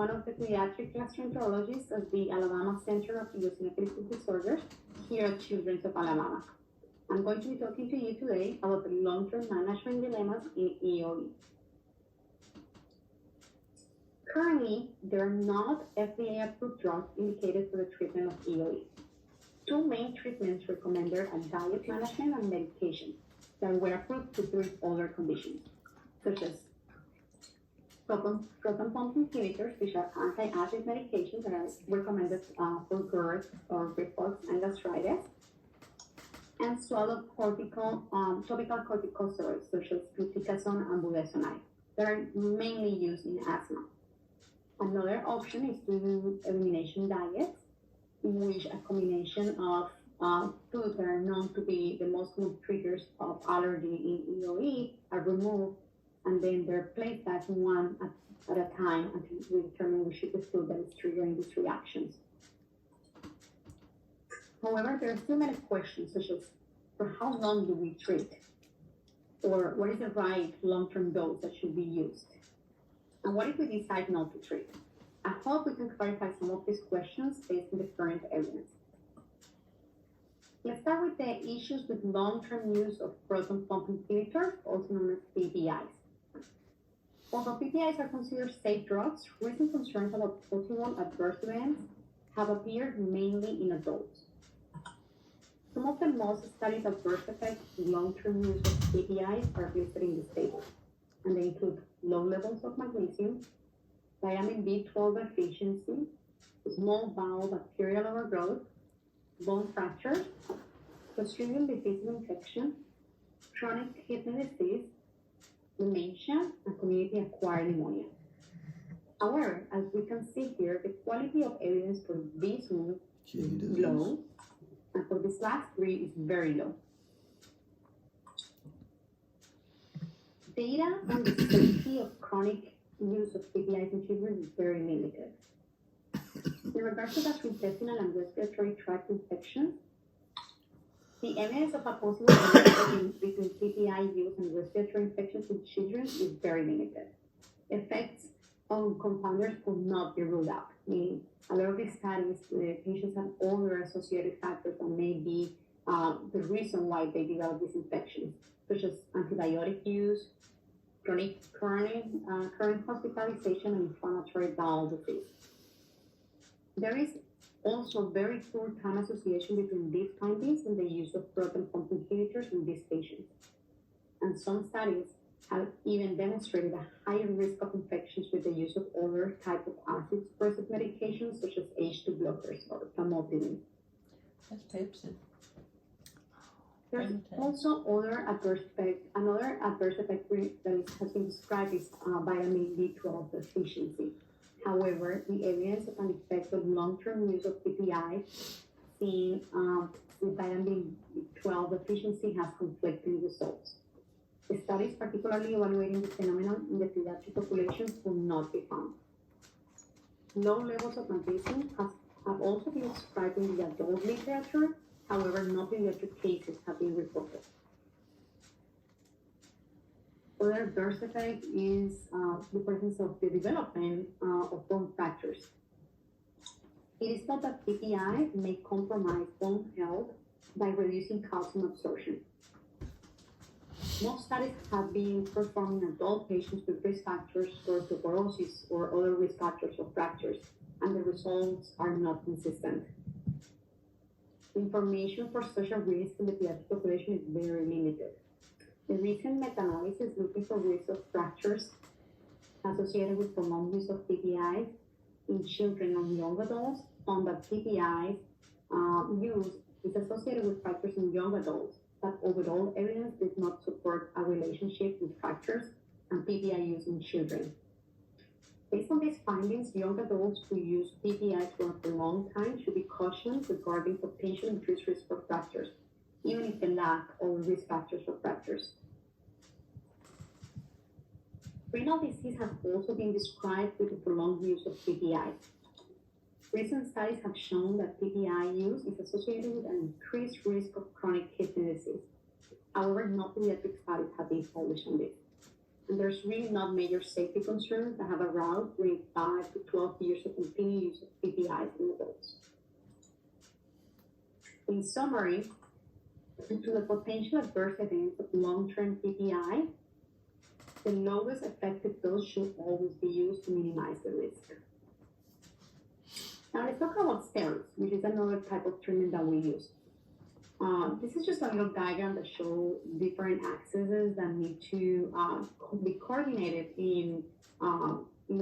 one of the pediatric gastroenterologists at the Alabama Center of Eocinophilic Disorders here at Children's of Alabama. I'm going to be talking to you today about the long-term management dilemmas in EOE. Currently, there are not FDA-approved drugs indicated for the treatment of EOE. Two main treatments recommended are diet management and medication that were approved to treat other conditions, such as proton pump inhibitors, which are anti-acid medications that are recommended for GERD or reflux and gastritis, and swallowed topical corticosteroids, such as fluticasone and budesonide, that are mainly used in asthma. Another option is to do elimination diets, in which a combination of foods that are known to be the most common triggers of allergy in EOE are removed, and then they're placed as one at a time until we determine which is the food that is triggering these reactions. However, there are still many questions, such as for how long do we treat? Or what is the right long-term dose that should be used? And what if we decide not to treat? I hope we can clarify some of these questions based on the current evidence. Let's start with the issues with long-term use of proton pump inhibitors, also known as PPIs. Although PPIs are considered safe drugs, recent concerns about possible adverse events have appeared mainly in adults. Some of the most studied adverse effects of long-term use of PPIs are listed in this table, and they include low levels of magnesium, vitamin B12 deficiency, small bowel bacterial overgrowth, bone fractures, Clostridium difficile infection, chronic kidney disease, dementia, and community-acquired pneumonia. However, as we can see here, the quality of evidence for these is low, and for these last three is very low. Data on the safety of chronic use of PPIs in children is very limited. In regards to gastrointestinal and respiratory tract infections, the evidence of a possible relationship between PPI use and respiratory infections in children is very limited. Effects on confounders could not be ruled out, meaning a lot of these studies, the patients have other associated factors that may be the reason why they develop these infections, such as antibiotic use, current hospitalization, and inflammatory bowel disease. There is also very poor time association between these findings and the use of proton pump inhibitors in these patients. And some studies have even demonstrated a higher risk of infections with the use of other type of acid suppressive medications, such as H2 blockers or famotidine. That's Pepsi. There's also other adverse effect. Another adverse effect that has been described is vitamin B12 deficiency. However, the evidence of an effect of long-term use of PPI seen with vitamin B12 deficiency has conflicting results. The studies particularly evaluating the phenomenon in the pediatric population will not be found. Low levels of magnesium have also been described in the adult literature. However, no pediatric cases have been reported. Other adverse effect is the presence of the development of bone fractures. It is thought that PPI may compromise bone health by reducing calcium absorption. Most studies have been performed in adult patients with risk factors for osteoporosis or other risk factors of fractures, and the results are not consistent. Information for social risk in the pediatric population is very limited. The recent meta-analysis looking for risk of fractures associated with prolonged use of PPIs in children and young adults found that PPI use is associated with fractures in young adults, but overall evidence did not support a relationship with fractures and PPI use in children. Based on these findings, young adults who use PPI for a prolonged time should be cautioned regarding potential increased risk for fractures, even if they lack all risk factors for fractures. Renal disease has also been described with the prolonged use of PPI. Recent studies have shown that PPI use is associated with an increased risk of chronic kidney disease. However, no pediatric studies have been published on this. and there's really not major safety concerns that have aroused during 5 to 12 years of continued use of PPIs in adults. In summary, due to the potential adverse events of long-term PPI, the lowest effective dose should always be used to minimize the risk. Now let's talk about steroids, which is another type of treatment that we use. This is just a little diagram that shows different axes that need to be coordinated in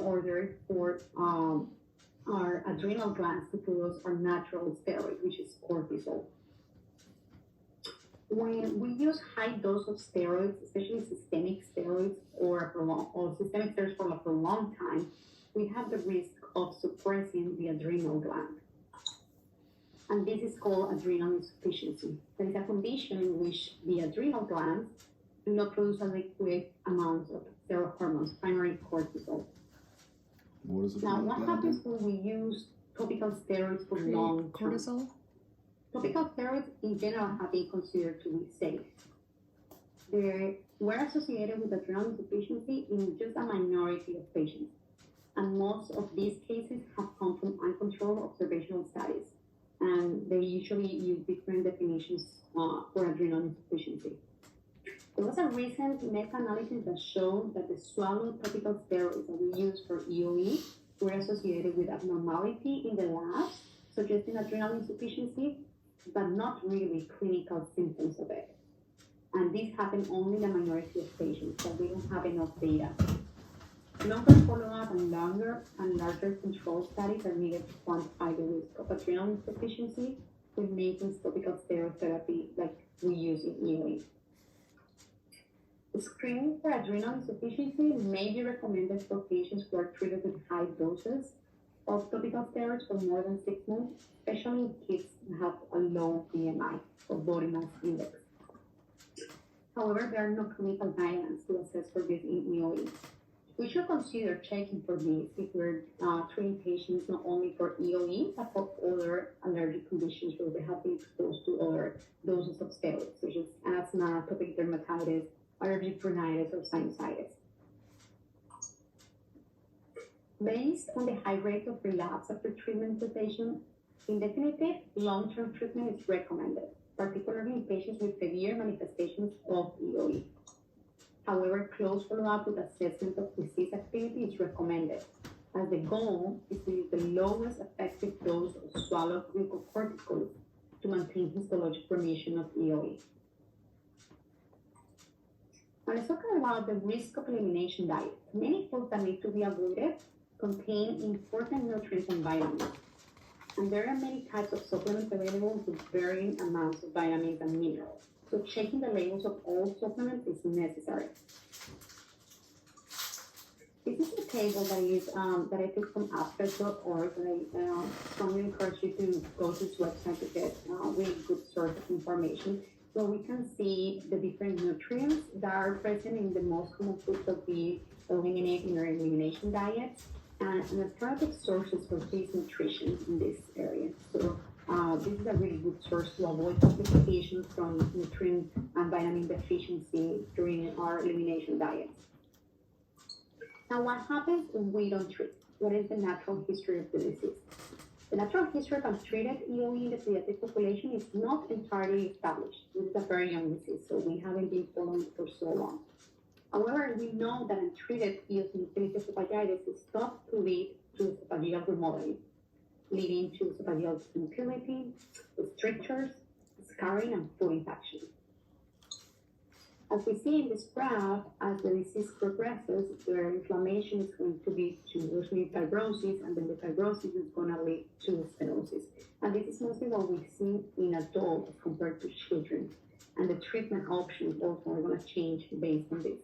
order for our adrenal glands to produce our natural steroid, which is cortisol. When we use high dose of steroids, especially systemic steroids or systemic steroids for a prolonged time, we have the risk of suppressing the adrenal gland. And this is called adrenal insufficiency. That is a condition in which the adrenal glands do not produce adequate amounts of steroid hormones, primarily cortisol. What is it? Now, what happens when we use topical steroids for long term? Cortisol? Topical steroids in general have been considered to be safe. They were associated with adrenal insufficiency in just a minority of patients, and most of these cases have come from uncontrolled observational studies, and they usually use different definitions for adrenal insufficiency. There was a recent meta-analysis that showed that the swallowed topical steroids that we use for EOE were associated with abnormality in the lab, suggesting adrenal insufficiency, but not really clinical symptoms of it. And this happened only in a minority of patients, so we don't have enough data. Longer follow-up and longer and larger control studies are needed to quantify the risk of adrenal insufficiency with maintenance topical steroid therapy like we use in EOE. Screening for adrenal insufficiency may be recommended for patients who are treated with high doses of topical steroids for more than 6 months, especially in kids who have a low BMI or body mass index. However, there are no clinical guidelines to assess for this in EOE. We should consider checking for this if we're treating patients not only for EOE, but for other allergic conditions where they have been exposed to other doses of steroids, such as asthma, atopic dermatitis, allergic rhinitis, or sinusitis. Based on the high rate of relapse after treatment cessation, in definitive, long-term treatment is recommended, particularly in patients with severe manifestations of EOE. However, close follow-up with assessment of disease activity is recommended, as the goal is to use the lowest effective dose of swallowed glucocorticoids to maintain histologic remission of EOE. Now let's talk about the risk of elimination diet. Many foods that need to be avoided contain important nutrients and vitamins. And there are many types of supplements available with varying amounts of vitamins and minerals. So checking the labels of all supplements is necessary. This is a table that I took from abstract.org, and I strongly encourage you to go to this website to get a really good source of information. So we can see the different nutrients that are present in the most common foods that we eliminate in our elimination diet, and alternative sources for this nutrition in this area. So this is a really good source to avoid complications from nutrient and vitamin deficiency during our elimination diet. Now, what happens when we don't treat? What is the natural history of the disease? The natural history of untreated EOE in the pediatric population is not entirely established. This is a very young disease, so we haven't been following it for so long. However, we know that untreated eosinophilic esophagitis is thought to lead to esophageal remodeling, leading to esophageal motility, strictures, scarring, and food infection. As we see in this graph, as the disease progresses, their inflammation is going to lead to usually fibrosis, and then the fibrosis is going to lead to stenosis. And this is mostly what we see in adults compared to children. And the treatment options also are going to change based on this.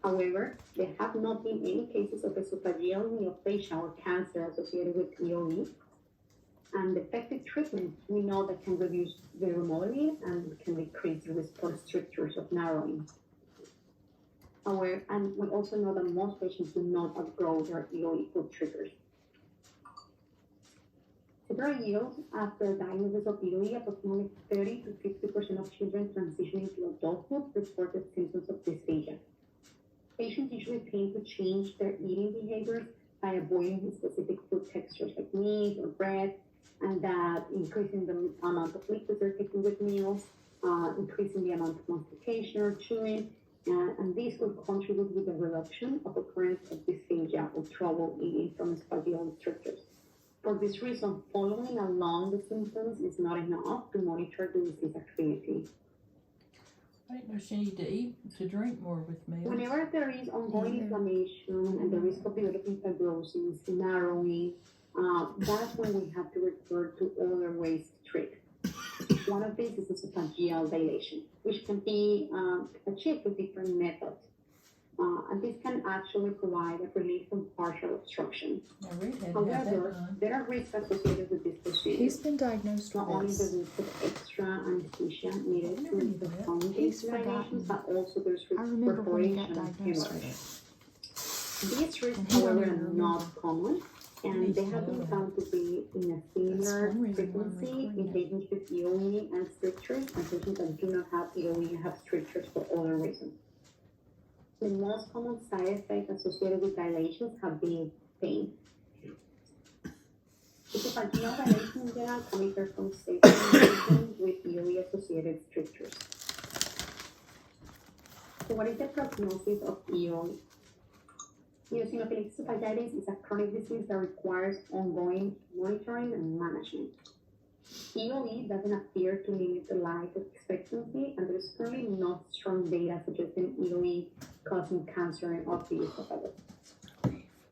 However, there have not been any cases of esophageal neoplasia or cancer associated with EOE. And effective treatment, we know that can reduce the remodeling and can decrease the risk for strictures of narrowing. However, and we also know that most patients do not outgrow their EOE food triggers. Several years after diagnosis of EOE, approximately 30 to 50% of children transitioning to adulthood reported symptoms of dysphagia. patients usually tend to change their eating behaviors by avoiding specific food textures like meat or bread, and that increasing the amount of liquids they're taking with meals, increasing the amount of mastication or chewing, and this will contribute with the reduction of occurrence of dysphagia or trouble eating from esophageal strictures. For this reason, following along the symptoms is not enough to monitor the disease activity. I didn't know she needed to eat, to drink more with meals. Whenever there is ongoing inflammation and the risk of developing fibrosis, narrowing, that's when we have to refer to other ways to treat. One of these is esophageal dilation, which can be achieved with different methods. And this can actually provide a relief from partial obstruction. Yeah, Reed had to have However, that done. there are risks associated with this procedure. He's been diagnosed Not with only the this. risk of extra anesthesia needed I never to knew that. perform these He's dilations, forgotten. but also there's I risk remember when he perforation got and diagnosed hemorrhage. with it. These risks, And he don't however, even are remember. not common, and they have been found to be in a similar one reason why I'm frequency in recording patients with EOE and strictures and patients that do not have EOE and have strictures for other reasons. The most common side effects associated with dilations have been pain. Esophageal dilation in general can be performed safely in patients with EOE associated strictures. So what is the prognosis of EOE? Eocinophilic esophagitis is a chronic disease that requires ongoing monitoring and management. EOE doesn't appear to limit the life expectancy, and there's currently not strong data suggesting EOE causing cancer of the esophagus.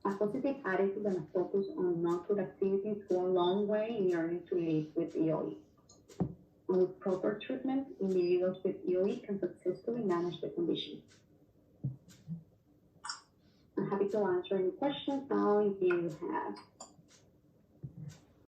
A positive attitude and a focus on non-food activities go a long way in learning to live with EOE. And with proper treatment, individuals with EOE can successfully manage the condition. I'm happy to answer any questions now if you have.